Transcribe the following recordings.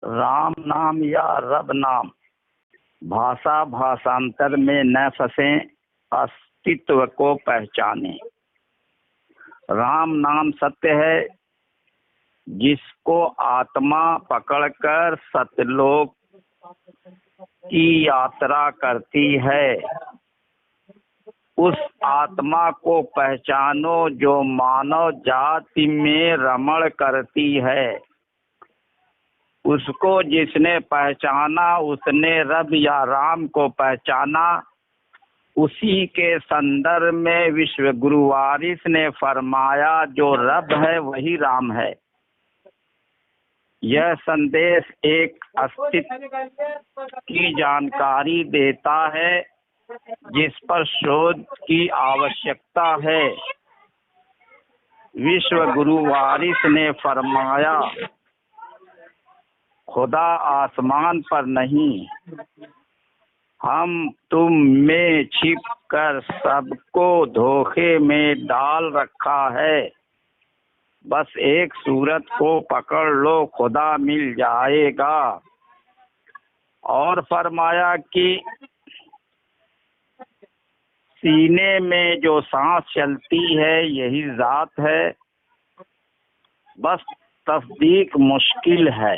राम नाम या रब नाम भाषा भाषांतर में न फंसे, अस्तित्व को पहचाने। राम नाम सत्य है, जिसको आत्मा पकड़कर सतलोक की यात्रा करती है। उस आत्मा को पहचानो जो मानव जाति में रमण करती है। उसको जिसने पहचाना उसने रब या राम को पहचाना। उसी के संदर्भ में विश्व गुरु वारिस ने फरमाया, जो रब है वही राम है। यह संदेश एक अस्तित्व की जानकारी देता है, जिस पर शोध की आवश्यकता है। विश्व गुरु वारिस ने फरमाया, खुदा आसमान पर नहीं, हम तुम में छिप कर सबको धोखे में डाल रखा है। बस एक सूरत को पकड़ लो, खुदा मिल जाएगा। और फरमाया कि सीने में जो सांस चलती है यही जात है, बस तस्दीक मुश्किल है।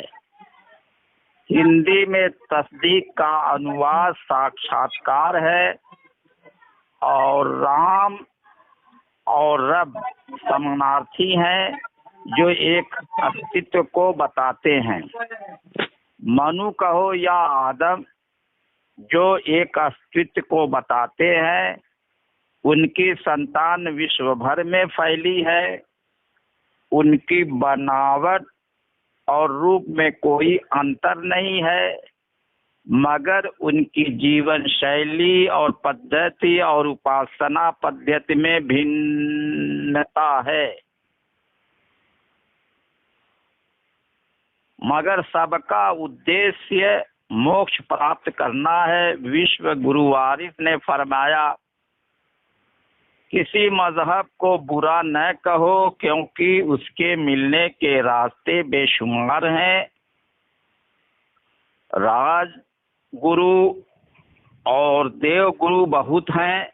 हिंदी में तस्दीक का अनुवाद साक्षात्कार है, और राम और रब समानार्थी हैं जो एक अस्तित्व को बताते हैं। मनु कहो या आदम, जो एक अस्तित्व को बताते हैं। उनकी संतान विश्व भर में फैली है। उनकी बनावट और रूप में कोई अंतर नहीं है, मगर उनकी जीवन शैली और पद्धति और उपासना पद्धति में भिन्नता है। मगर सबका उद्देश्य मोक्ष प्राप्त करना है। विश्व गुरु वारिस ने फरमाया, किसी मजहब को बुरा न कहो, क्योंकि उसके मिलने के रास्ते बेशुमार हैं। राज गुरु और देव गुरु बहुत हैं,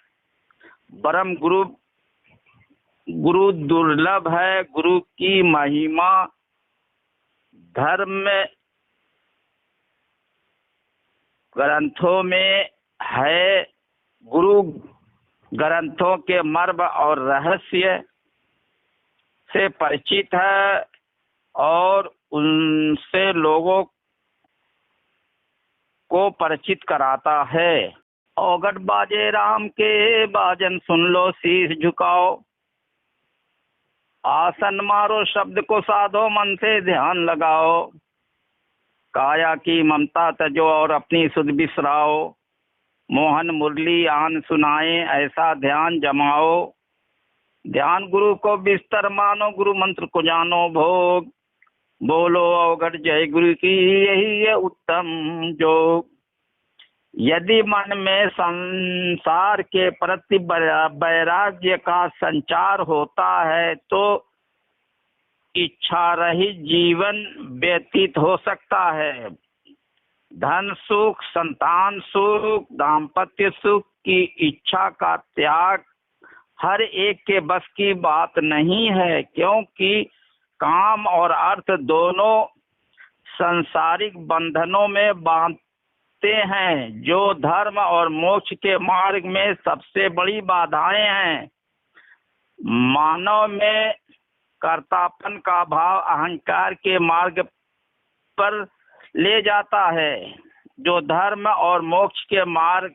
ब्रह्म गुरु दुर्लभ है। गुरु की महिमा धर्म ग्रंथों में है। गुरु ग्रंथों के मर्म और रहस्य से परिचित है और उनसे लोगों को परिचित कराता है। औगट बाजे राम के बाजन सुन लो, शीश झुकाओ, आसन मारो, शब्द को साधो, मन से ध्यान लगाओ। काया की ममता तजो और अपनी सुध बिसराओ। मोहन मुरली आन सुनाए, ऐसा ध्यान जमाओ। ध्यान गुरु को बिस्तर मानो, गुरु मंत्र को जानो भोग। बोलो अवगढ़ जय गुरु की, यही है उत्तम जोग। यदि मन में संसार के प्रति वैराग्य का संचार होता है तो इच्छा रहित जीवन व्यतीत हो सकता है। धन सुख, संतान सुख, दाम्पत्य सुख की इच्छा का त्याग हर एक के बस की बात नहीं है, क्योंकि काम और अर्थ दोनों सांसारिक बंधनों में बांधते हैं, जो धर्म और मोक्ष के मार्ग में सबसे बड़ी बाधाएं हैं। मानव में कर्तापन का भाव अहंकार के मार्ग पर ले जाता है, जो धर्म और मोक्ष के मार्ग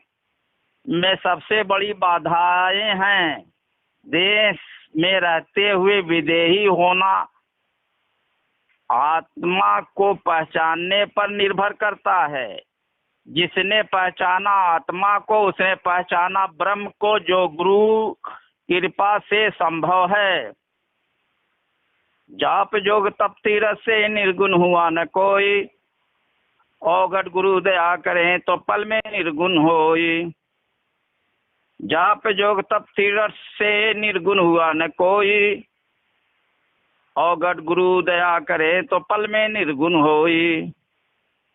में सबसे बड़ी बाधाएं हैं। देश में रहते हुए विदेही होना आत्मा को पहचानने पर निर्भर करता है। जिसने पहचाना आत्मा को, उसने पहचाना ब्रह्म को, जो गुरु कृपा से संभव है। जाप जोग तप तीरथ से निर्गुण हुआ न कोई, औगट गुरु दया करें तो पल में निर्गुण होई। जाप जोग तप तीरथ से निर्गुण हुआ न कोई, औगट गुरु दया करे तो पल में निर्गुण होई।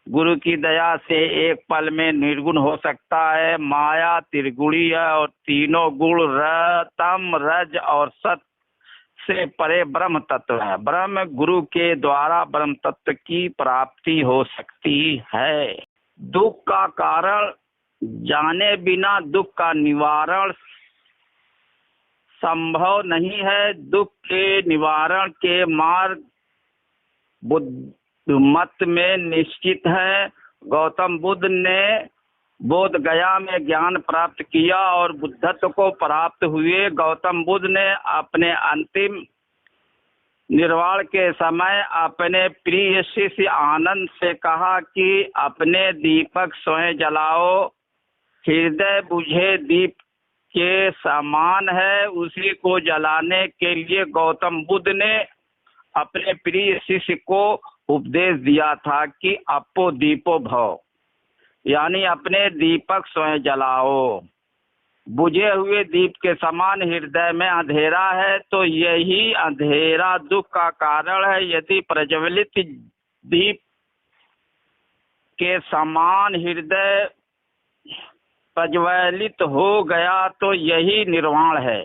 गुरु की दया से एक पल में निर्गुण हो सकता है। माया त्रिगुणी है और तीनों गुण तम रज और सत से परे ब्रह्म तत्व है। ब्रह्म गुरु के द्वारा ब्रह्म तत्व की प्राप्ति हो सकती है। दुख का कारण जाने बिना दुख का निवारण संभव नहीं है। दुख के निवारण के मार्ग बुद्ध मत में निश्चित है। गौतम बुद्ध ने बोध गया में ज्ञान प्राप्त किया और बुद्धत्व को प्राप्त हुए। गौतम बुद्ध ने अपने अंतिम निर्वाण के समय अपने प्रिय शिष्य आनंद से कहा कि अपने दीपक स्वयं जलाओ। हृदय बुझे दीप के समान है। उसी को जलाने के लिए गौतम बुद्ध ने अपने प्रिय शिष्य को उपदेश दिया था कि अपो दीपो भव, यानी अपने दीपक स्वयं जलाओ। बुझे हुए दीप के समान हृदय में अंधेरा है, तो यही अंधेरा दुख का कारण है। यदि प्रज्वलित दीप के समान हृदय प्रज्वलित हो गया तो यही निर्वाण है।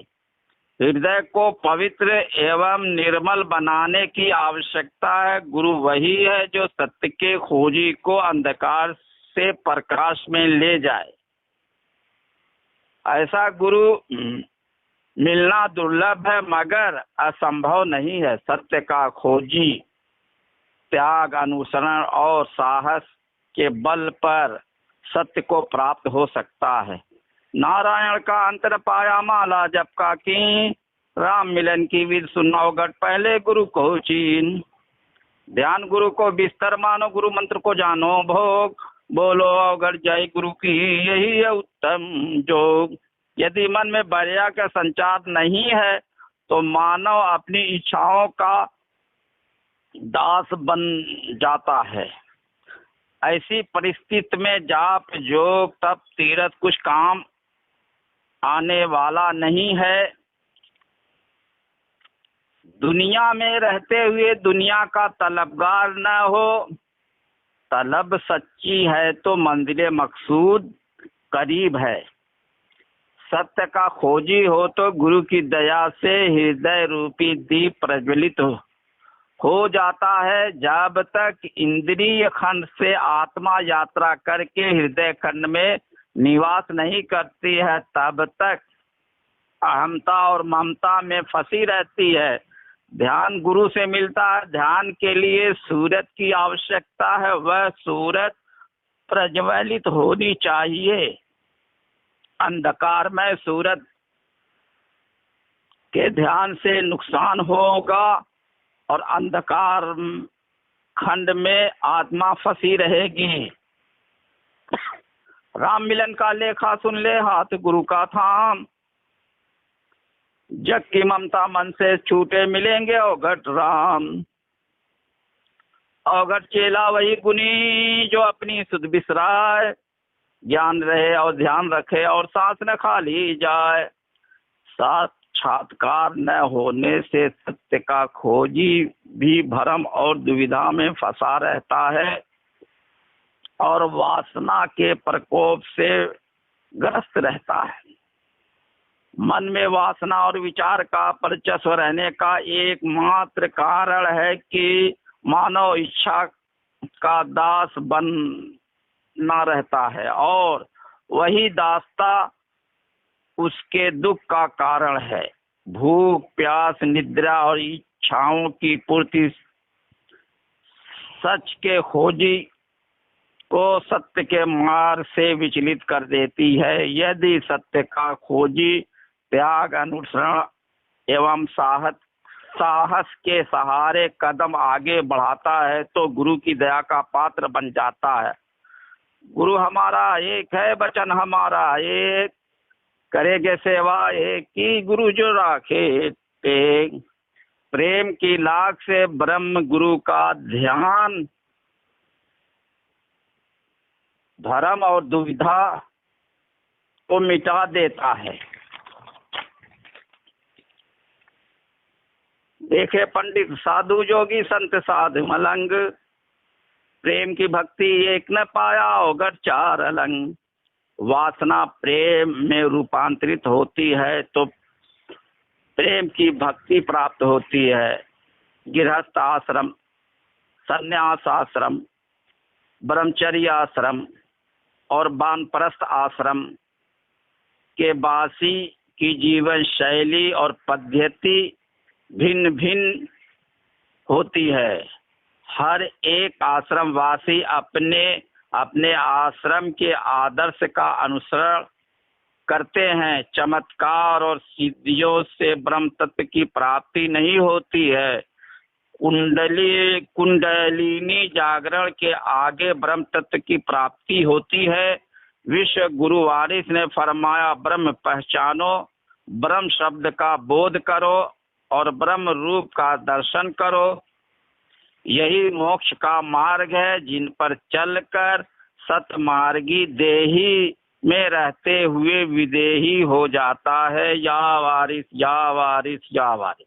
हृदय को पवित्र एवं निर्मल बनाने की आवश्यकता है। गुरु वही है जो सत्य के खोजी को अंधकार से प्रकाश में ले जाए। ऐसा गुरु मिलना दुर्लभ है मगर असंभव नहीं है। सत्य का खोजी त्याग, अनुसरण और साहस के बल पर सत्य को प्राप्त हो सकता है। नारायण का अंतर पाया माला जप का की, राम मिलन की विध सुनो गट पहले गुरु को चीन। ध्यान गुरु को बिस्तर मानो, गुरु मंत्र को जानो भोग। बोलो अवगढ़ जय गुरु की, यही है उत्तम जोग। यदि मन में बरिया का संचार नहीं है तो मानव अपनी इच्छाओं का दास बन जाता है। ऐसी परिस्थिति में जाप, योग, तप, तीर्थ कुछ काम आने वाला नहीं है। दुनिया में रहते हुए दुनिया का तलबगार न हो। तलब सच्ची है तो मंजिल मकसूद करीब है। सत्य का खोजी हो तो गुरु की दया से हृदय रूपी दीप प्रज्वलित हो जाता है। जब तक इंद्रिय खंड से आत्मा यात्रा करके हृदय खंड में निवास नहीं करती है, तब तक अहमता और ममता में फंसी रहती है। ध्यान गुरु से मिलता है। ध्यान के लिए सूरत की आवश्यकता है। वह सूरत प्रज्वलित होनी चाहिए। अंधकार में सूरत के ध्यान से नुकसान होगा और अंधकार खंड में आत्मा फंसी रहेगी। राम मिलन का लेखा सुन ले, हाथ गुरु का थाम। जग की ममता मन से छूटे मिलेंगे अवघट राम। अवघट चेला वही गुनी जो अपनी सुध बिसराए। ज्ञान रहे और ध्यान रखे और सांस न खाली जाए। साक्षात्कार न होने से सत्य का खोजी भी भ्रम और दुविधा में फंसा रहता है और वासना के प्रकोप से ग्रस्त रहता है। मन में वासना और विचार का वर्चस्व रहने का एकमात्र कारण है कि मानव इच्छा का दास बना रहता है और वही दासता उसके दुख का कारण है। भूख, प्यास, निद्रा और इच्छाओं की पूर्ति सच के खोजी को सत्य के मार्ग से विचलित कर देती है। यदि सत्य का खोजी त्याग, अनुसरण एवं साहस के सहारे कदम आगे बढ़ाता है तो गुरु की दया का पात्र बन जाता है। गुरु हमारा एक है, वचन हमारा एक, करेंगे सेवा एक की, गुरु जो राखे टेक। प्रेम की लाख से ब्रह्म गुरु का ध्यान धर्म और दुविधा को मिटा देता है। देखे पंडित साधु जोगी संत साधु मलंग, प्रेम की भक्ति एक न पाया होगा चार अलंग। वासना प्रेम में रूपांतरित होती है तो प्रेम की भक्ति प्राप्त होती है। गृहस्थ आश्रम, संन्यास आश्रम, ब्रह्मचर्य आश्रम और वानप्रस्थ आश्रम के वासी की जीवन शैली और पद्धति भिन्न भिन्न होती है। हर एक आश्रम वासी अपने अपने आश्रम के आदर्श का अनुसरण करते हैं। चमत्कार और सिद्धियों से ब्रह्म तत्व की प्राप्ति नहीं होती है। कुंडलिनी जागरण के आगे ब्रह्म तत्व की प्राप्ति होती है। विश्व गुरु वारिस ने फरमाया, ब्रह्म पहचानो, ब्रह्म शब्द का बोध करो और ब्रह्म रूप का दर्शन करो। यही मोक्ष का मार्ग है, जिन पर चलकर सतमार्गी देही में रहते हुए विदेही हो जाता है। या वारिस, या वारिस, या वारिस।